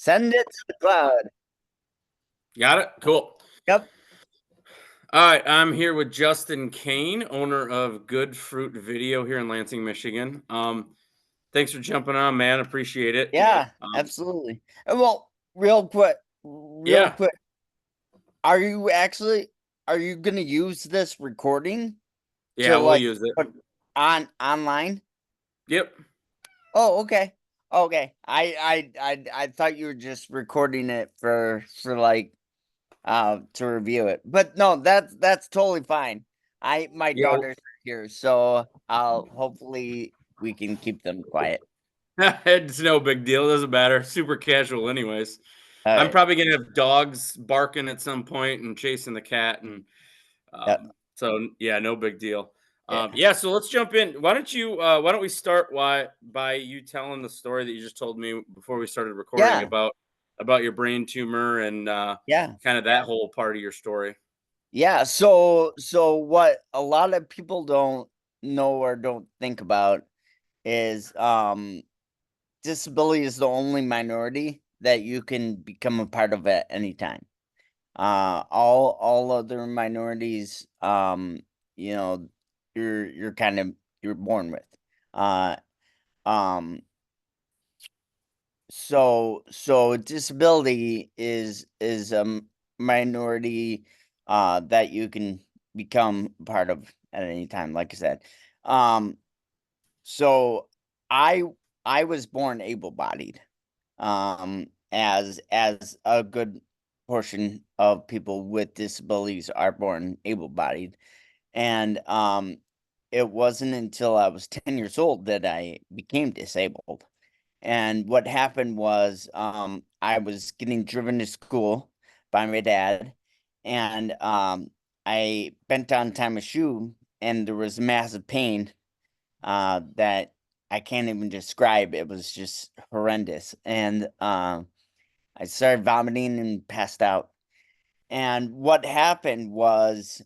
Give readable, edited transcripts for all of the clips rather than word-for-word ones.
Send it to the cloud. Got it? Cool. Yep. All right, I'm here with Justin Caine, owner of Good Fruit Video here in Lansing, Michigan. Thanks for jumping on, man. Appreciate it. Yeah, Um, absolutely. Well, real quick, yeah, are you actually are you gonna use this recording to yeah, we'll like use it. put on online? Yep. Oh, okay. Okay. I thought you were just recording it for like to review it. But no, that's totally fine. My Yeah, daughters are here, so I'll hopefully we can keep them quiet. it's no big deal. It doesn't matter. Super casual, anyways. All I'm right. probably gonna have dogs barking at some point and chasing the cat, and Yep. so yeah, no big deal. Yeah. Yeah, so let's jump in. Why don't we start by you telling the story that you just told me before we started recording Yeah. about your brain tumor and Yeah. kind of that whole part of your story. Yeah. So what a lot of people don't know or don't think about is disability is the only minority that you can become a part of at any time. All other minorities, you know, you're kind of you're born with. Uh um so disability is a minority that you can become part of at any time, like I said. Um so I I was born able-bodied. As a good portion of people with disabilities are born able-bodied. And it wasn't until I was 10 years old that I became disabled. And what happened was I was getting driven to school by my dad, and I bent down to tie my shoe, and there was massive pain that I can't even describe. It was just horrendous. And I started vomiting and passed out. And what happened was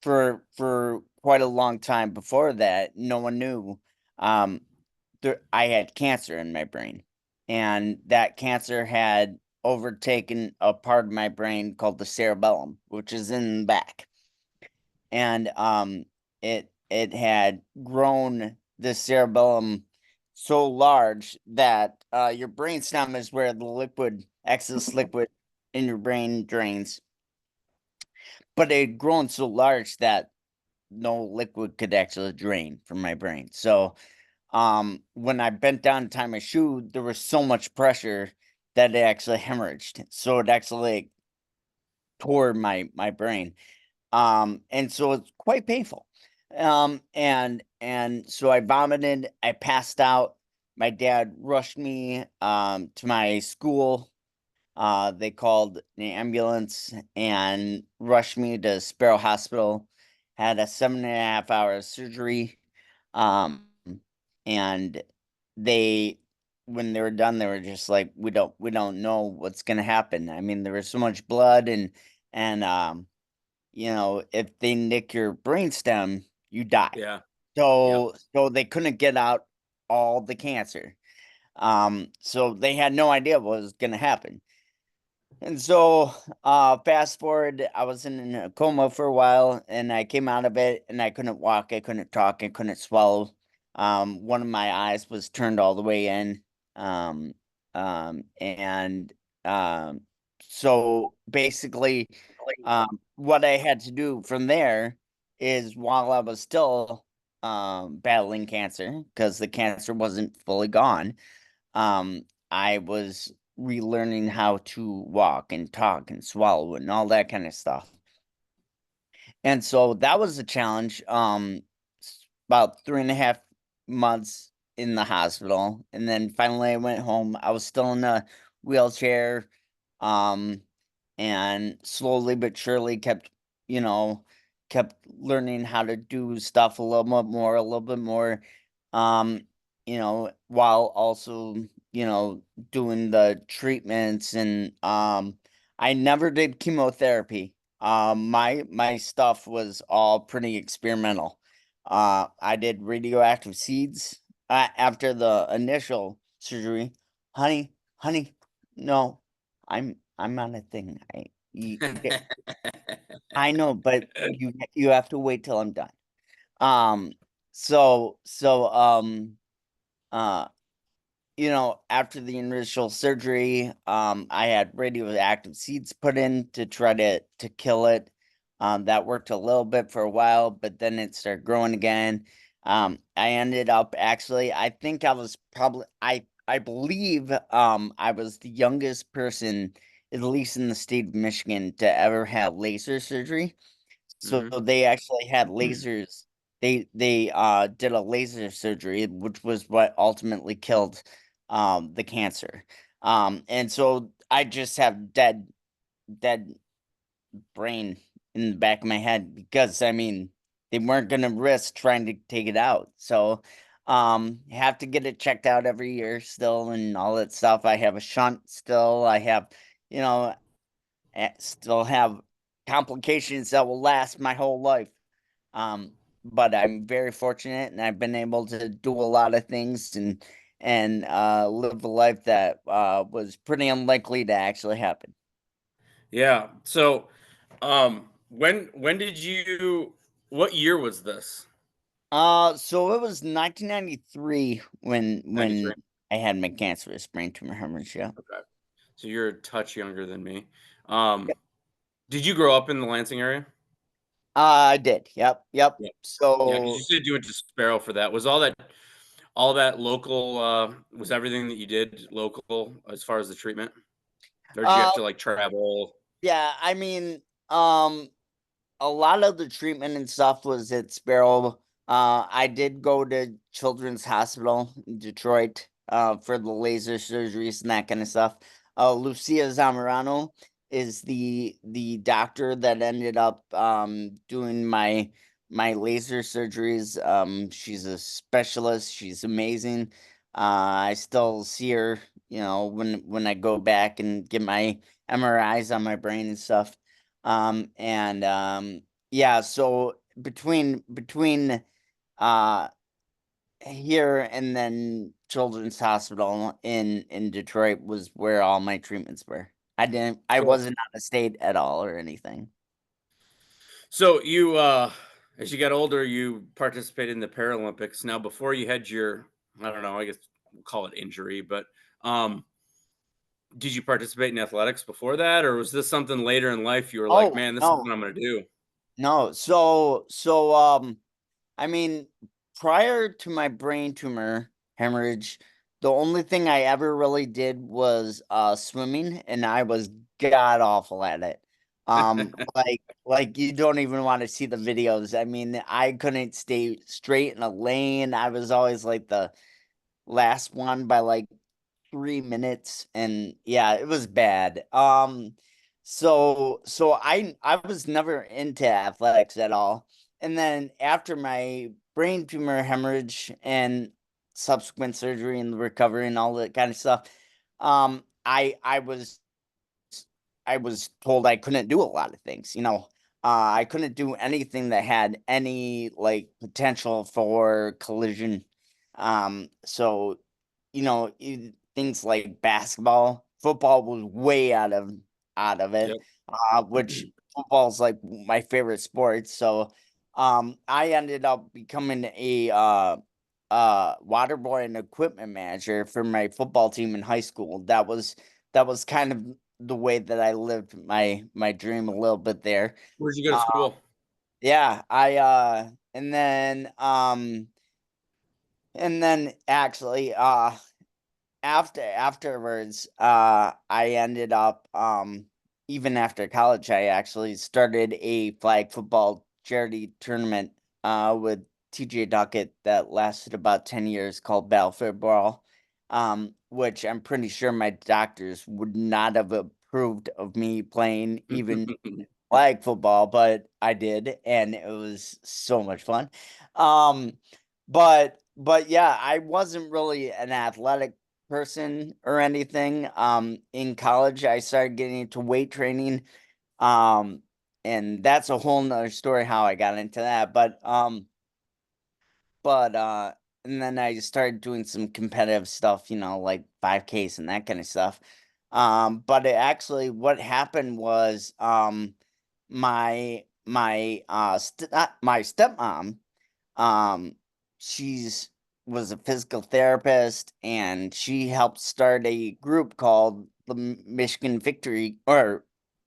for quite a long time before that, no one knew. Um, I had cancer in my brain, and that cancer had overtaken a part of my brain called the cerebellum, which is in the back. And it had grown the cerebellum so large that your brainstem is where the excess liquid in your brain drains. But it had grown so large that no liquid could actually drain from my brain. So when I bent down to tie my shoe, there was so much pressure that it actually hemorrhaged. So it actually tore my brain. And so it's quite painful. And so I vomited, I passed out. My dad rushed me to my school. They called the ambulance and rushed me to Sparrow Hospital. Had a 7.5 hour surgery. Um, and they, when they were done, they were just like, we don't know what's gonna happen. I mean, there was so much blood and if they nick your brainstem, you die. Yeah. Yep. So they couldn't get out all the cancer. So they had no idea what was gonna happen. And so, fast forward, I was in a coma for a while, and I came out of it, and I couldn't walk, I couldn't talk, I couldn't swallow. One of my eyes was turned all the way in. Um, and so basically, what I had to do from there is while I was still battling cancer, because the cancer wasn't fully gone, I was relearning how to walk and talk and swallow and all that kind of stuff. And so that was a challenge. About 3.5 months in the hospital, and then finally I went home. I was still in a wheelchair, um, and slowly but surely you know, kept learning how to do stuff a little bit more, um, while also, you know, doing the treatments and I never did chemotherapy. My stuff was all pretty experimental. I did radioactive seeds after the initial surgery. Honey, honey, no, I'm on a thing. I know, but you have to wait till I'm done. Um, so uh, after the initial surgery, I had radioactive seeds put in to try to kill it. That worked a little bit for a while, but then it started growing again. I ended up actually, I think I was probably, I believe, I was the youngest person, at least in the state of Michigan, to ever have laser surgery. So Hmm. they actually had lasers. They did a laser surgery, which was what ultimately killed the cancer. And so I just have dead brain in the back of my head because I mean they weren't gonna risk trying to take it out. So have to get it checked out every year still and all that stuff. I have a shunt still. I have, you know, still have complications that will last my whole life. Um, but I'm very fortunate, and I've been able to do a lot of things and live a life that was pretty unlikely to actually happen. Yeah. So, when did you? What year was this? So it was 1993 when 93. I had my cancerous brain tumor hemorrhage. Yeah. Okay. So you're a touch younger than me. Um, did you grow up in the Lansing area? I did. Yep. Yep. Yeah. Yeah, because you So said you went to Sparrow for that. Was all that local? Was everything that you did local as far as the treatment, or did you uh have to like travel? yeah, I mean, um a lot of the treatment and stuff was at Sparrow. I did go to Children's Hospital in Detroit for the laser surgeries and that kind of stuff. Lucia Zamorano is the doctor that ended up doing my laser surgeries. She's a specialist. She's amazing. I still see her, when I go back and get my MRIs on my brain and stuff. And yeah, so between uh here and then Children's Hospital in Detroit was where all my treatments were. I So, wasn't out of state at all or anything. so you, as you got older, you participated in the Paralympics. Now, before you had your, I don't know, I guess we'll call it injury, but um, did you participate in athletics before that, or was this something later in life you were like, Oh, man, this is no. what I'm going to do? No. So I mean, prior to my brain tumor hemorrhage, the only thing I ever really did was swimming, and I was god awful at it. Like you don't even want to see the videos. I mean, I couldn't stay straight in a lane. I was always like the last one by like 3 minutes, and yeah, it was bad. So I was never into athletics at all. And then after my brain tumor hemorrhage and subsequent surgery and recovery and all that kind of stuff, I was told I couldn't do a lot of things, I couldn't do anything that had any like potential for collision. So things like basketball, football was way out of it. Yep. Which football's like my favorite sport. So I ended up becoming a water boy and equipment manager for my football team in high school. That was kind of the way that I lived my dream a little bit there. Where'd you go to Uh, school? yeah, and then actually afterwards, I ended up even after college, I actually started a flag football charity tournament with TJ Duckett that lasted about 10 years called Battlefield Brawl, which I'm pretty sure my doctors would not have approved of me playing even flag football, but I did, and it was so much fun. Um, but yeah, I wasn't really an athletic person or anything. In college, I started getting into weight training. Um, and that's a whole nother story how I got into that. But I started doing some competitive stuff, like 5Ks and that kind of stuff. But it actually, what happened was, my stepmom, um, she's was a physical therapist, and she helped start a group called the Michigan Victory, or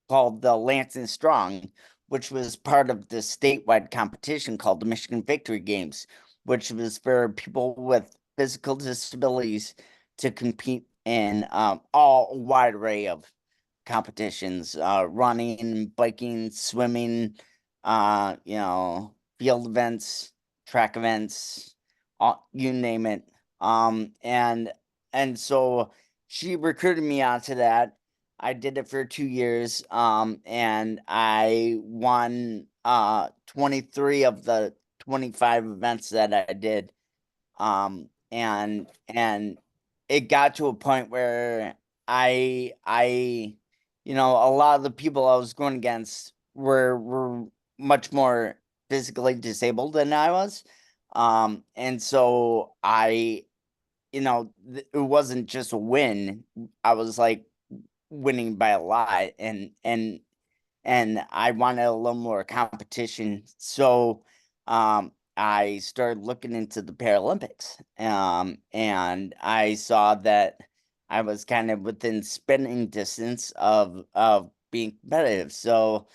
called the Lansing Strong, which was part of the statewide competition called the Michigan Victory Games, which was for people with physical disabilities to compete in all a wide array of competitions, running, biking, swimming, field events, track events, you name it. And so she recruited me onto that. I did it for 2 years, and I won 23 of the 25 events that I did. And it got to a point where I a lot of the people I was going against were much more physically disabled than I was. And so it wasn't just a win. I was like winning by a lot, and I wanted a little more competition. So I started looking into the Paralympics, and I saw that I was kind of within spitting distance of being competitive. So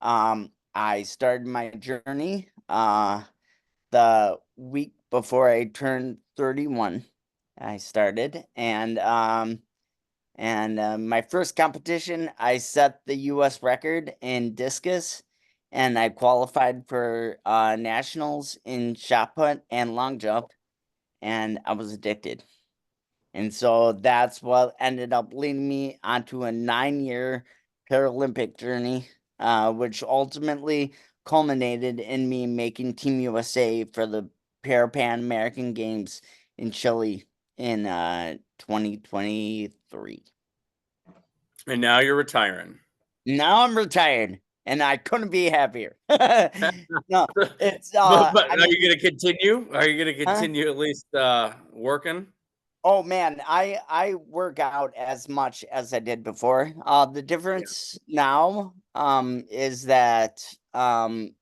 I started my journey the week before I turned 31. I started, and my first competition, I set the U.S. record in discus, and I qualified for nationals in shot put and long jump, and I was addicted. And so that's what ended up leading me onto a 9-year Paralympic journey, which ultimately culminated in me making Team USA for the Pan American Games in Chile in 2023. And now you're retiring. Now I'm retired, and I couldn't be happier. No, it's But I are mean, you going to continue? Are you going to huh? continue at least working? Oh man, I work out as much as I did before. The Yeah. difference now is that when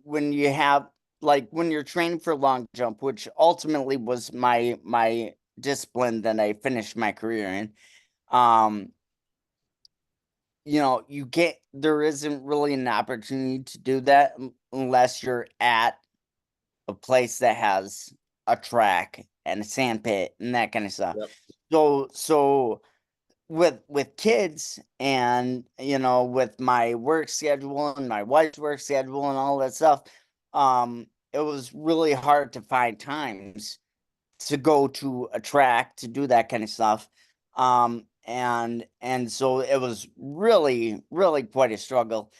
you have, like, when you're training for long jump, which ultimately was my discipline that I finished my career in, um there isn't really an opportunity to do that unless you're at a place that has a track and a sand pit and that kind of stuff. Yep. So with kids, and with my work schedule and my wife's work schedule and all that stuff, it was really hard to find times to go to a track to do that kind of stuff. And so it was really, really quite a struggle.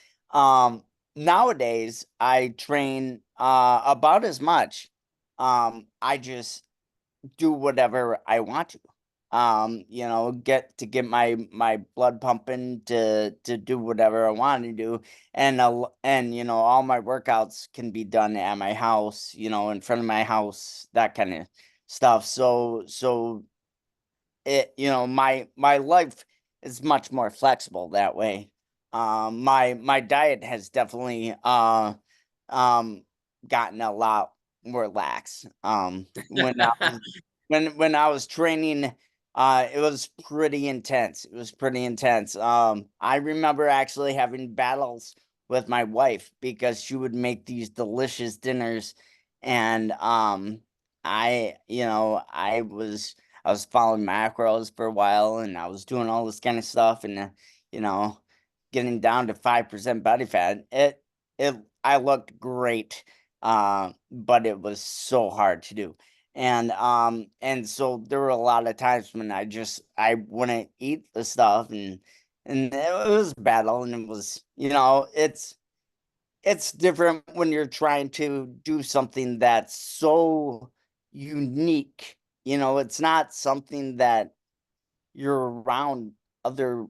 Nowadays I train about as much. I just do whatever I want to. Get my blood pumping, to do whatever I want to do. And all my workouts can be done at my house, in front of my house, that kind of stuff. So my life is much more flexible that way. My diet has definitely um gotten a lot more lax. When I was training, it was pretty intense. It was pretty intense. I remember actually having battles with my wife because she would make these delicious dinners, and I was following macros for a while, and I was doing all this kind of stuff, and you know, getting down to 5% body fat. It I looked great, but it was so hard to do. And so there were a lot of times when I wouldn't eat the stuff, and it was a battle, and it was, it's different when you're trying to do something that's so unique. It's not something that you're around other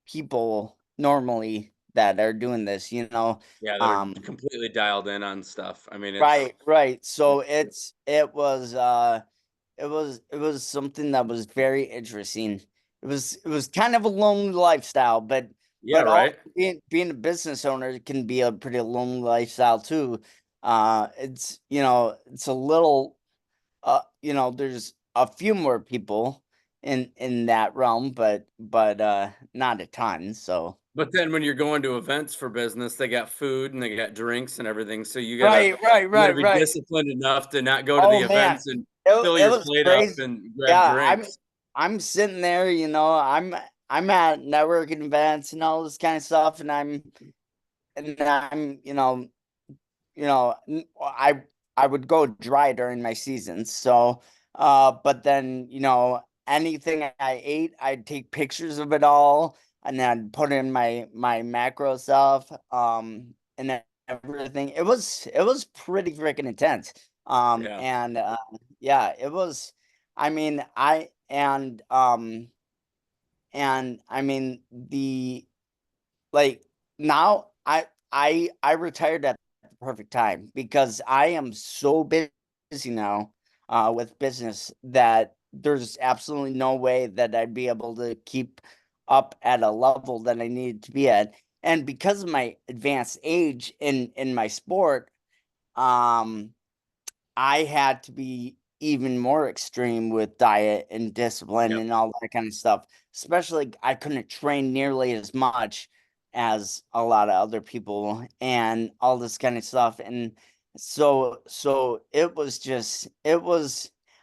people normally that are doing this, you know. Yeah, that are Um, completely dialed in on stuff. I mean, it's right, right. So it was something that was very interesting. It was kind of a lonely lifestyle, yeah, all right. being a business owner can be a pretty lonely lifestyle too. It's a little there's a few more people in that realm, but not a ton. So But then when you're going to events for business, they got food and they got drinks and everything, so right, right, you gotta right, be right. disciplined enough to not go to the Oh man, events and fill it your was plate up crazy. and grab Yeah, drinks. I'm sitting there, I'm at networking events and all this kind of stuff, and I'm I would go dry during my seasons. So, but then anything I ate, I'd take pictures of it all, and then I'd put in my macro stuff, and everything. It was pretty freaking intense. Yeah, And yeah, it was. I mean, I mean the like now I retired at the perfect time because I am so busy now with business that there's absolutely no way that I'd be able to keep up at a level that I needed to be at. And because of my advanced age in my sport, um I had to be even more extreme with diet and discipline yep, and all that kind of stuff. Especially, I couldn't train nearly as much as a lot of other people and all this kind of stuff. And so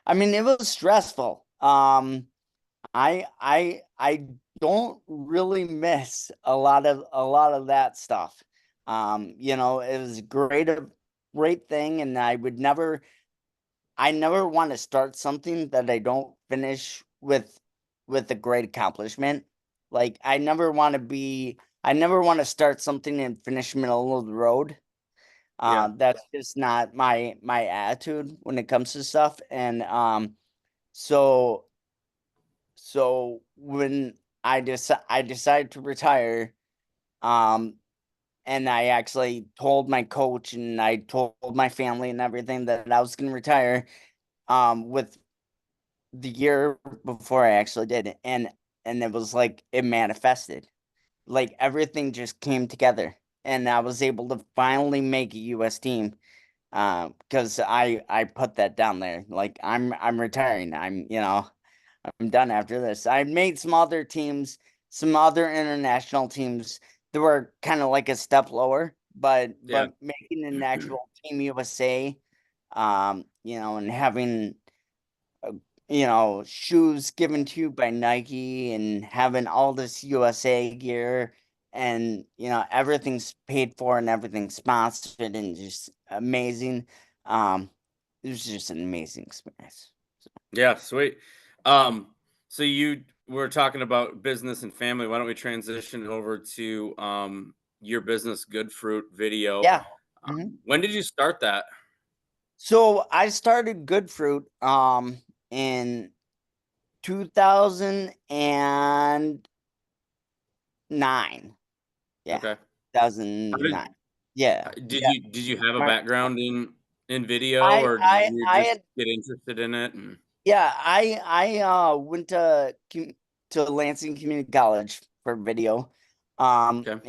I mean, it was stressful. I don't really miss a lot of that stuff. It was a great thing, and I never want to start something that I don't finish with a great accomplishment. Like I never want to start something and finish middle of the road. yeah, That's just not my attitude when it comes to stuff. And so when I decided to retire, um, and I actually told my coach and I told my family and everything that I was going to retire. With the year before I actually did it, and it was like it manifested. Like everything just came together, and I was able to finally make a US team, because I put that down there. Like I'm retiring. I'm done after this. I made some other teams, some other international teams that were kind of like a step lower, yeah, but making an actual Team USA, and having shoes given to you by Nike and having all this USA gear, and everything's paid for and everything's sponsored and just amazing. Um, it was just an amazing experience. yeah, sweet. Um, so you were talking about business and family. Why don't we transition over to your business, Good Fruit Video? Yeah. Mhm. When did you start that? So I started Good Fruit in 2009. Yeah, Okay. How did 2009. Yeah. Yeah. did you have a Right. background in video, I or did I you I just had get interested in it? And Yeah, I went to Lansing Community College for video. okay,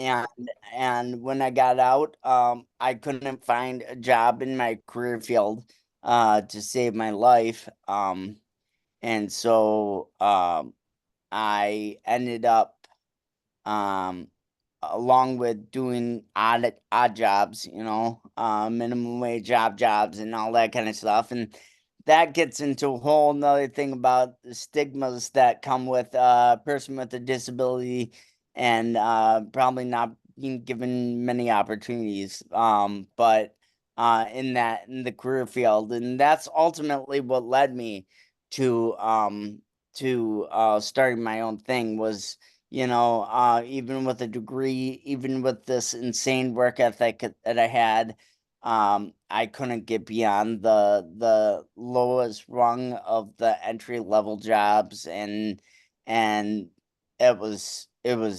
And when I got out, I couldn't find a job in my career field to save my life. And so I ended up, um, along with doing odd jobs, minimum wage jobs and all that kind of stuff. And that gets into a whole nother thing about the stigmas that come with a person with a disability, and probably not being given many opportunities. But in the career field, and that's ultimately what led me to starting my own thing. Was even with a degree, even with this insane work ethic that I had, I couldn't get beyond the lowest rung of the entry level jobs, and it was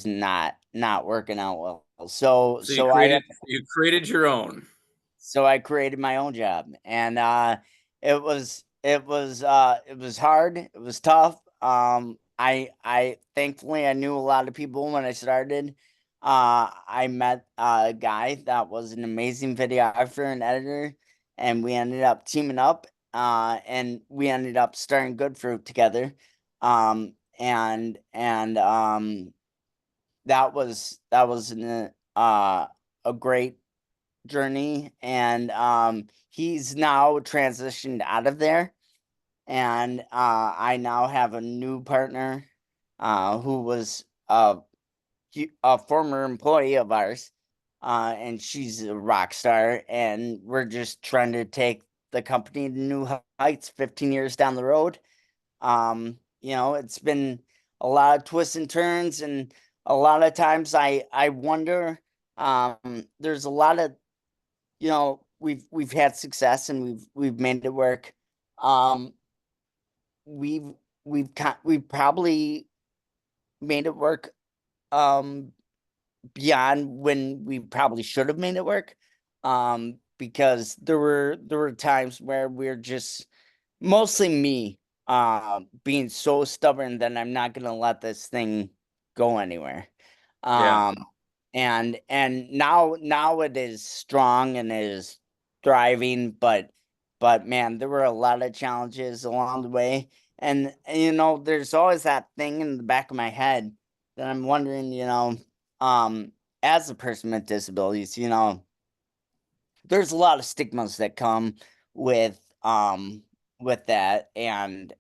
not working out well So So so I you created your own. so I created my own job, and it was hard. It was tough. I thankfully I knew a lot of people when I started. I met a guy that was an amazing videographer and editor, and we ended up teaming up. And we ended up starting Good Fruit together. And that was a great journey, and he's now transitioned out of there, and I now have a new partner who was a former employee of ours, and she's a rock star, and we're just trying to take the company to new heights 15 years down the road. It's been a lot of twists and turns, and a lot of times I wonder, there's a lot of, we've had success and we've made it work. Um, we've we've probably made it work um beyond when we probably should have made it work. Because there were times where we're just, mostly me, being so stubborn that I'm not gonna let this thing go anywhere. Yeah. Um, and now it is strong and it is thriving, but man, there were a lot of challenges along the way. And there's always that thing in the back of my head that I'm wondering, um, as a person with disabilities, there's a lot of stigmas that come with with that, and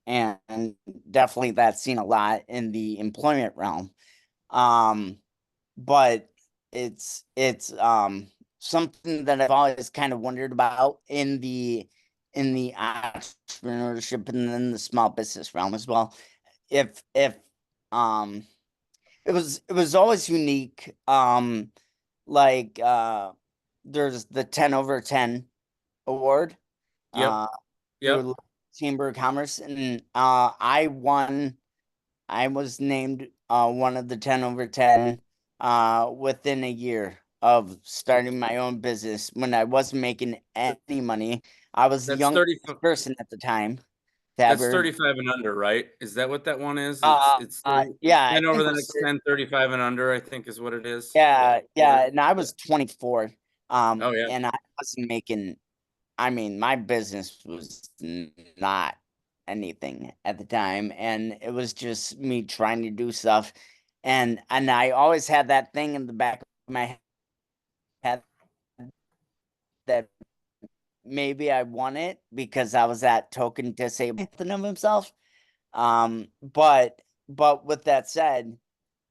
definitely that's seen a lot in the employment realm. Um, but it's something that I've always kind of wondered about in the entrepreneurship and then the small business realm as well. If um it was always unique. Like there's the 10 over 10 award Yep. uh through Yep. the Chamber of Commerce, and I was named one of the 10 over 10 within a year of starting my own business when I wasn't making any money. I was the That's youngest 30. person at the time to That's ever. 35 and under, right? Is that what that one is? It's 30, it's Yeah, I 10 over think it the was next 10, 35 and under, I think is what it is. yeah, and I was 24. Oh yeah. And I wasn't making, I mean, my business was not anything at the time, and it was just me trying to do stuff, and I always had that thing in the back of my head that maybe I won it because I was that token disabled of himself. But with that said,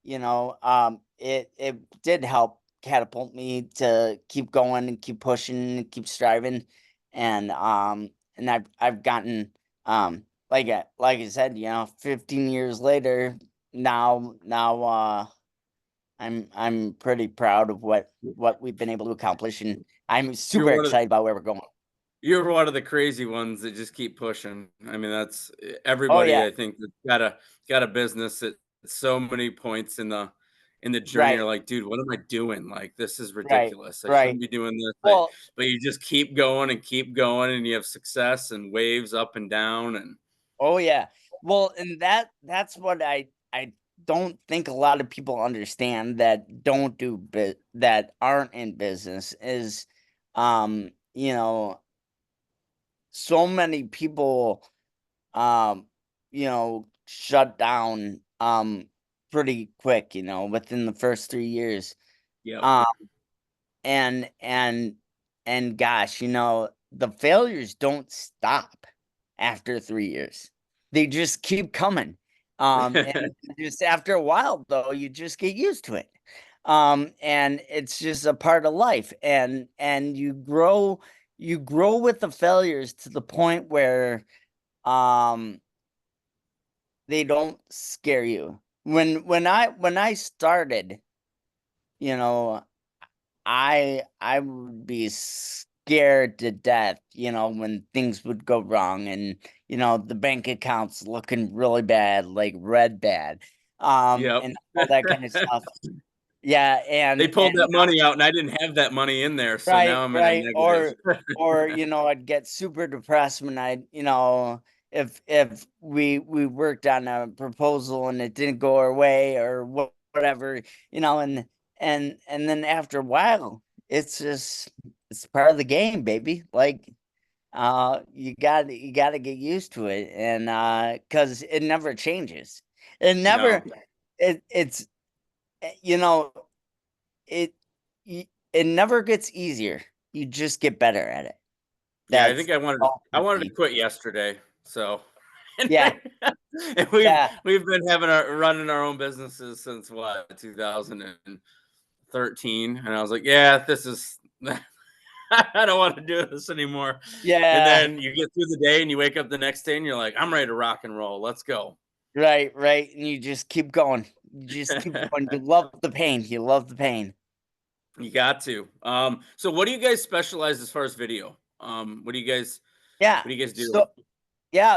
it did help catapult me to keep going and keep pushing and keep striving, and I've gotten, like I said, 15 years later, now I'm pretty proud of what we've been able to accomplish, and I'm You're super one of excited about where we're going. You're one of the crazy ones that just keep pushing. I mean, that's Oh everybody, yeah, I think, that's got a business at so many points in the journey right, are like, dude, what am I doing? Like, this is right, ridiculous. I right. shouldn't be doing this. Well, But you just keep going and keep going, and you have success and waves up and down. And oh yeah. Well, and that's what I don't think a lot of people understand that don't do that aren't in business is, um you know so many people, um shut down pretty quick, within the first 3 years. yep, Um and and and gosh, the failures don't stop after 3 years. They just keep coming. And just after a while, though, you just get used to it. And it's just a part of life, and you grow with the failures to the point where um they don't scare you. When I started, you know I would be scared to death, when things would go wrong, and the bank accounts looking really bad, like red bad, yep. and all that kind of stuff. Yeah, They pulled and that money out, and I didn't have that money in there, so right, now I'm in a right. negative. Or, I'd get super depressed when if we worked on a proposal and it didn't go our way or whatever, and then after a while, it's part of the game, baby. Like, you gotta get used to it, and because it never changes. It never No. it's you know it it never gets easier. You just get better at it. Yeah, I That's think all I for wanted to me. quit yesterday, so and Yeah, and yeah, we've been running our own businesses since what, 2013, and I was like, "Yeah, this is I don't wanna do this anymore." And yeah. then you get through the day and you wake up the next day and you're like, "I'm ready to rock and roll. Let's go." Right, right. And you just keep going. You just keep going. You love the pain. You love the pain. You got to. So what do you guys specialize as far as video? Yeah. What do you guys do?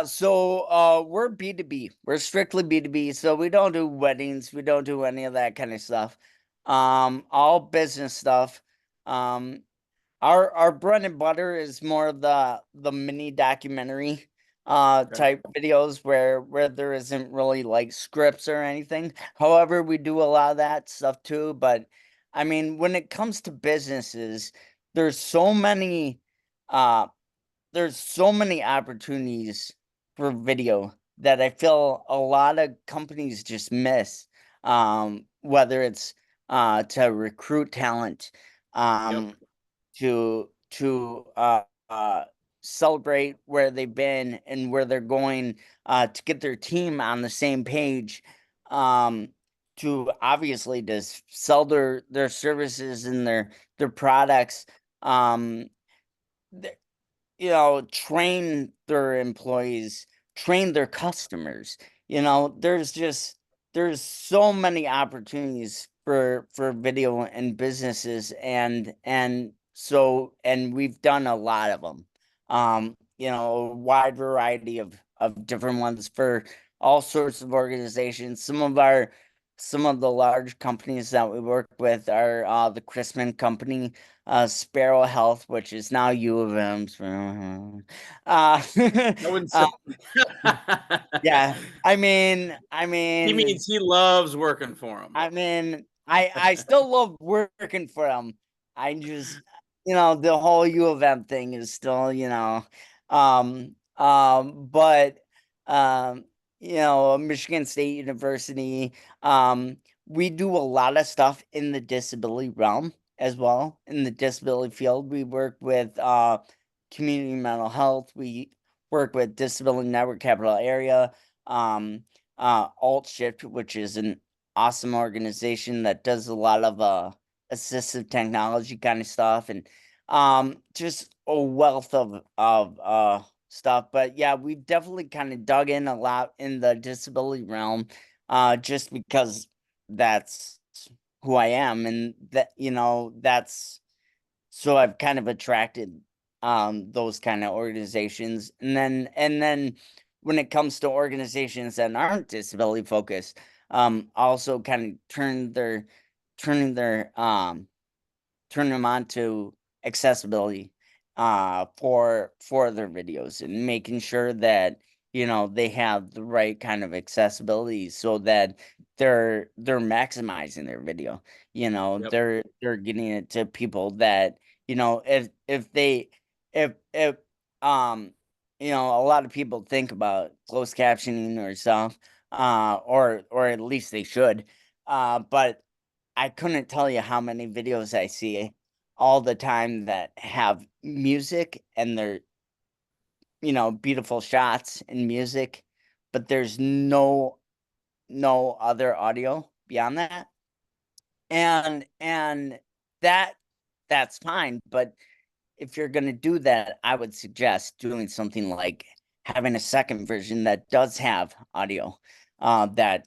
So we're B2B. We're strictly B2B. So we don't do weddings. We don't do any of that kind of stuff. All business stuff. Um, our bread and butter is more of the mini documentary Okay. type videos where there isn't really like scripts or anything. However, we do a lot of that stuff too. But I mean, when it comes to businesses, there's so many uh there's so many opportunities for video that I feel a lot of companies just miss. Whether it's to recruit talent, Yep. um, to celebrate where they've been and where they're going, to get their team on the same page, um, to obviously to sell their services and their products. Um, train their employees, train their customers. There's so many opportunities for video and businesses, and we've done a lot of them. A wide variety of different ones for all sorts of organizations. Some of the large companies that we work with are the Chrisman Company, Sparrow Health, which is now U of M's. Uh, I wouldn't say uh, yeah, he means he loves working for him. I still love working for them. I just, the whole U of M thing is still, but, um, Michigan State University, we do a lot of stuff in the disability realm as well. In the disability field, we work with, community mental health. We work with Disability Network Capital Area, um, Alt Shift, which is an awesome organization that does a lot of assistive technology kind of stuff, and just a wealth of stuff. But yeah, we've definitely kind of dug in a lot in the disability realm, just because that's who I am, and that's so I've kind of attracted those kind of organizations. And then when it comes to organizations that aren't disability focused, also kind of turning their turn them on to accessibility for their videos, and making sure that they have the right kind of accessibility so that they're maximizing their video. Yep. They're getting it to people that, if um a lot of people think about closed captioning or stuff, or at least they should, but I couldn't tell you how many videos I see all the time that have music, and they're, beautiful shots and music, but there's no other audio beyond that. And that that's fine, but if you're going to do that, I would suggest doing something like having a second version that does have audio, that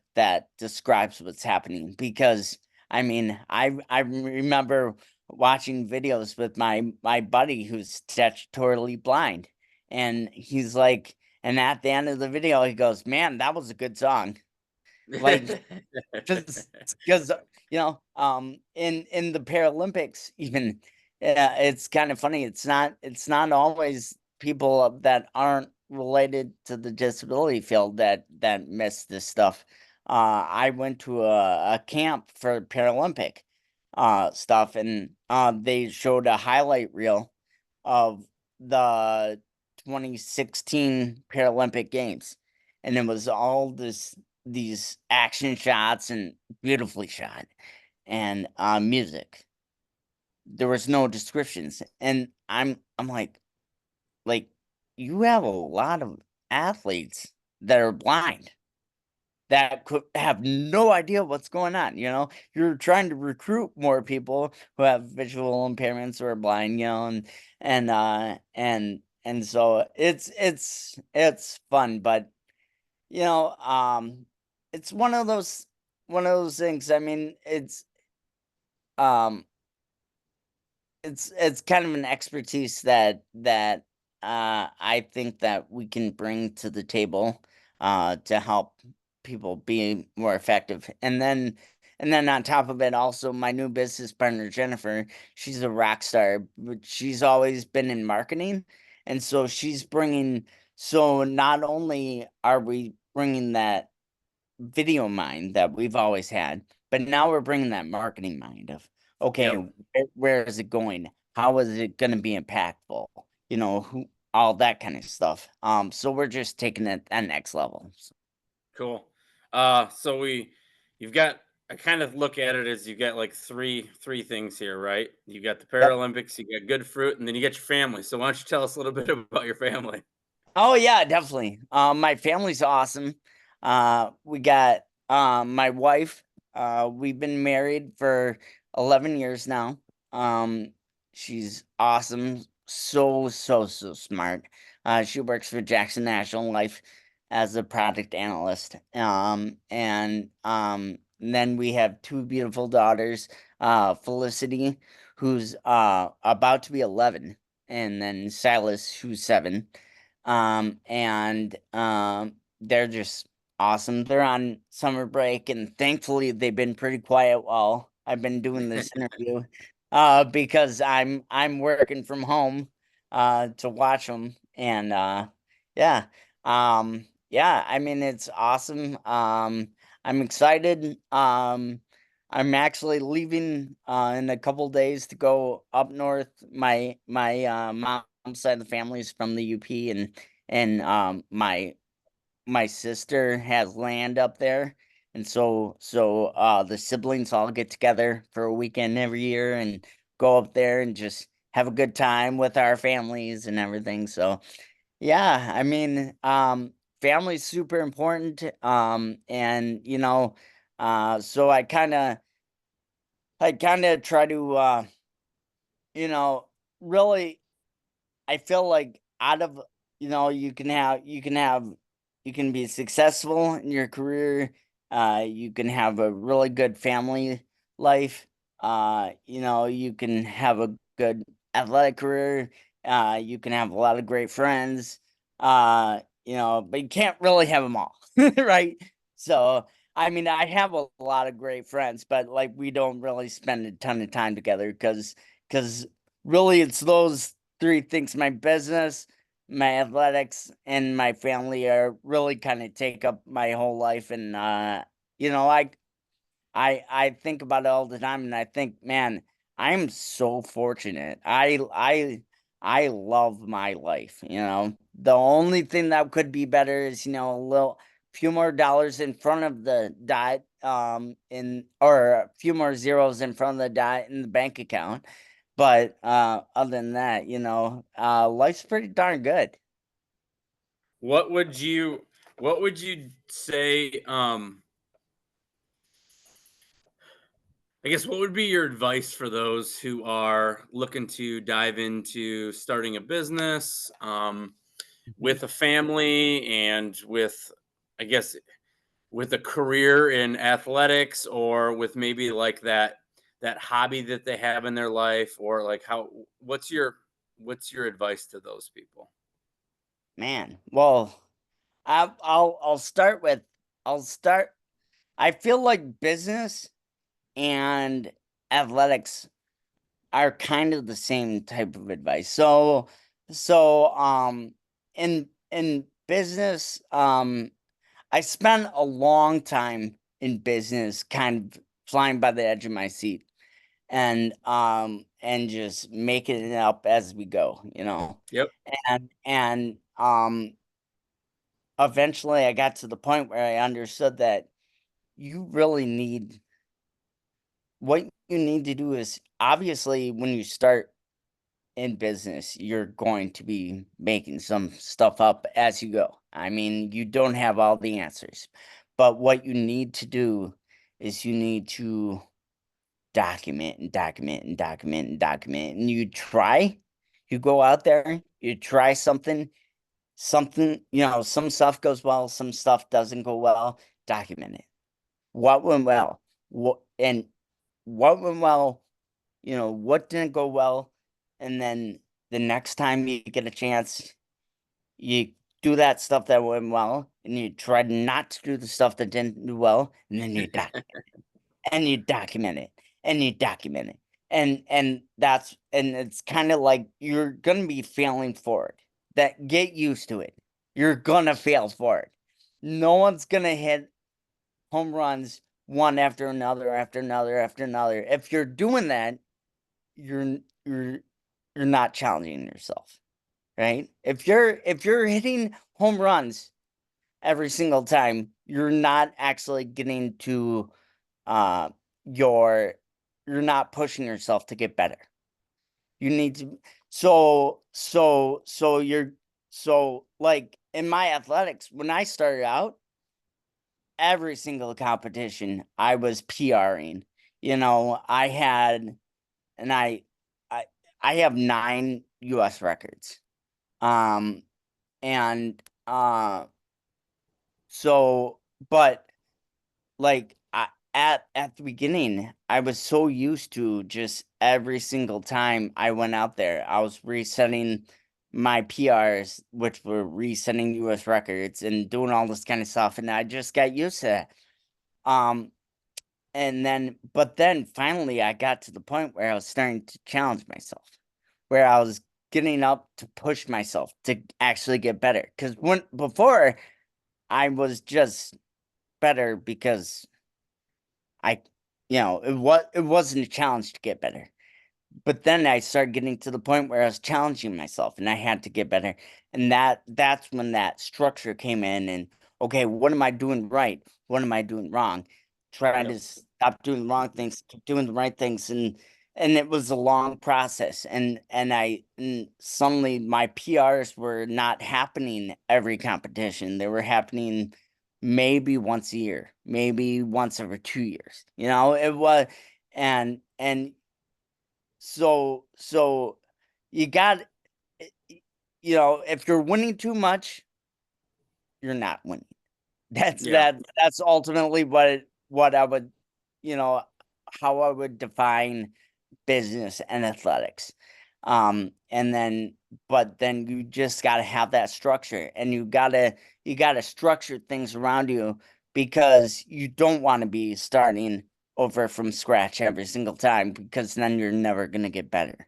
describes what's happening. Because I mean, I remember watching videos with my buddy who's statutorily blind, and he's like, and at the end of the video, he goes, "Man, that was a good song." Like, because in the Paralympics, even, it's kind of funny. It's not always people that aren't related to the disability field that miss this stuff. I went to a camp for Paralympic stuff, and they showed a highlight reel of the 2016 Paralympic Games, and it was all these action shots and beautifully shot, and music. There was no descriptions, and I'm like, you have a lot of athletes that are blind that could have no idea what's going on. You're trying to recruit more people who have visual impairments or are blind, and so it's fun, but you know, it's one of those things. I mean, um it's kind of an expertise that I think that we can bring to the table to help people be more effective. And then on top of it, also my new business partner Jennifer, she's a rock star, but she's always been in marketing, and so she's bringing. So not only are we bringing that video mind that we've always had, but now we're bringing that marketing mind of, okay, Yep. where is it going? How is it going to be impactful? Who, all that kind of stuff. So we're just taking it at next level. Cool. So you've got, I kind of look at it as you've got like three things here, right? You got the Yep. Paralympics, you got good fruit, and then you got your family. So why don't you tell us a little bit about your family? Oh yeah, definitely. My family's awesome. We got my wife. We've been married for 11 years now. Um, she's awesome. So, so, so smart. She works for Jackson National Life as a product analyst. And then we have two beautiful daughters, Felicity, who's about to be 11, and then Silas, who's 7. And they're just awesome. They're on summer break, and thankfully they've been pretty quiet while I've been doing this interview, because I'm working from home to watch them. And yeah. Yeah, I mean, it's awesome. I'm excited. I'm actually leaving in a couple days to go up north. My mom's side of the family is from the UP, and my sister has land up there, and so the siblings all get together for a weekend every year and go up there and just have a good time with our families and everything. So yeah, I mean, family's super important. And so I kind of try to you know really, I feel like out of, you can be successful in your career. You can have a really good family life. You can have a good athletic career. You can have a lot of great friends. But you can't really have them all, right? So, I mean, I have a lot of great friends, but like we don't really spend a ton of time together because really it's those three things: my business, my athletics, and my family are really kind of take up my whole life. And you know I think about it all the time, and I think, man, I'm so fortunate. I love my life. The only thing that could be better is, a little few more dollars in front of the dot, in or a few more zeros in front of the dot in the bank account. But other than that, life's pretty darn good. What would you say? I guess what would be your advice for those who are looking to dive into starting a business, Mhm. with a family and with, I guess, with a career in athletics, or with maybe like that hobby that they have in their life, or like how what's your advice to those people? Man, well, I'll start with I'll start. I feel like business and athletics are kind of the same type of advice. So in business, I spent a long time in business kind of flying by the edge of my seat and just making it up as we go, you know. Yep. And eventually I got to the point where I understood that you really need what you need to do is obviously when you start in business, you're going to be making some stuff up as you go. I mean, you don't have all the answers, but what you need to do is you need to document and document and document and document. And you go out there, you try something, some stuff goes well, some stuff doesn't go well, document it. What went well? What went well, what didn't go well, and then the next time you get a chance, you do that stuff that went well, and you try not to do the stuff that didn't do well, and then you document it, and you document it, and you document it, and it's kind of like you're gonna be failing for it. That get used to it. You're gonna fail for it. No one's gonna hit home runs one after another after another after another. If you're doing that, you're you're you're not challenging yourself, right? If you're hitting home runs every single time, you're not actually getting to uh your you're not pushing yourself to get better. You need to so like in my athletics, when I started out, every single competition I was PRing. I had and I I have 9 US records. Um and so but like at the beginning, I was so used to just every single time I went out there, I was resetting my PRs, which were resetting US records and doing all this kind of stuff, and I just got used to that. Um but then finally I got to the point where I was starting to challenge myself, where I was getting up to push myself to actually get better. Because before I was just better because it wasn't a challenge to get better. But then I started getting to the point where I was challenging myself and I had to get better. And that's when that structure came in and okay, what am I doing right? What am I doing wrong? Trying Yep. to stop doing the wrong things, keep doing the right things. And it was a long process. And suddenly my PRs were not happening every competition. They were happening maybe once a year, maybe once every 2 years. It was and so you got if you're winning too much, you're not winning. Yeah. That's ultimately what I would, you know, how I would define business and athletics. And then but then you just got to have that structure, and you got to structure things around you, because you don't want to be starting over from scratch every single time, because then you're never going to get better.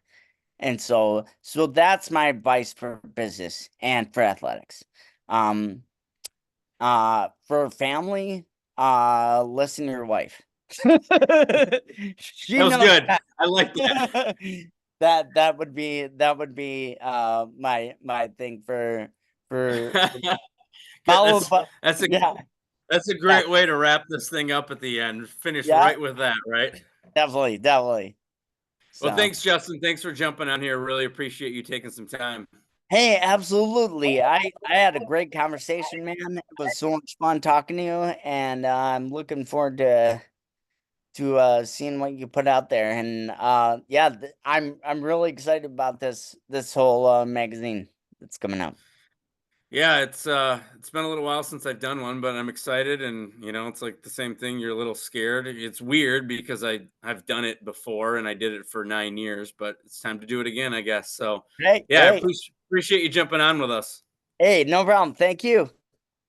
And so that's my advice for business and for athletics. Um for family, listen to your wife. She That was knows good. that. I like that. That would be my thing for Good. followed by That's a yeah, that's a yeah, great way to wrap this thing up at the end. Finish yeah, right with that, right? definitely. Well, So thanks, Justin. Thanks for jumping on here. Really appreciate you taking some time. hey, absolutely. I had a great conversation, man. It was so much fun talking to you, and I'm looking forward to seeing what you put out there. And yeah, I'm really excited about this whole magazine that's coming out. Yeah, it's been a little while since I've done one, but I'm excited, and it's like the same thing. You're a little scared. It's weird because I've done it before and I did it for 9 years, but it's time to do it again, I guess. So Hey, yeah, I hey, appreciate you jumping on with us. hey, no problem. Thank you.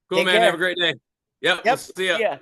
Cool, Take man. Have care. a great day. Yep, we'll Yep. see ya. See ya.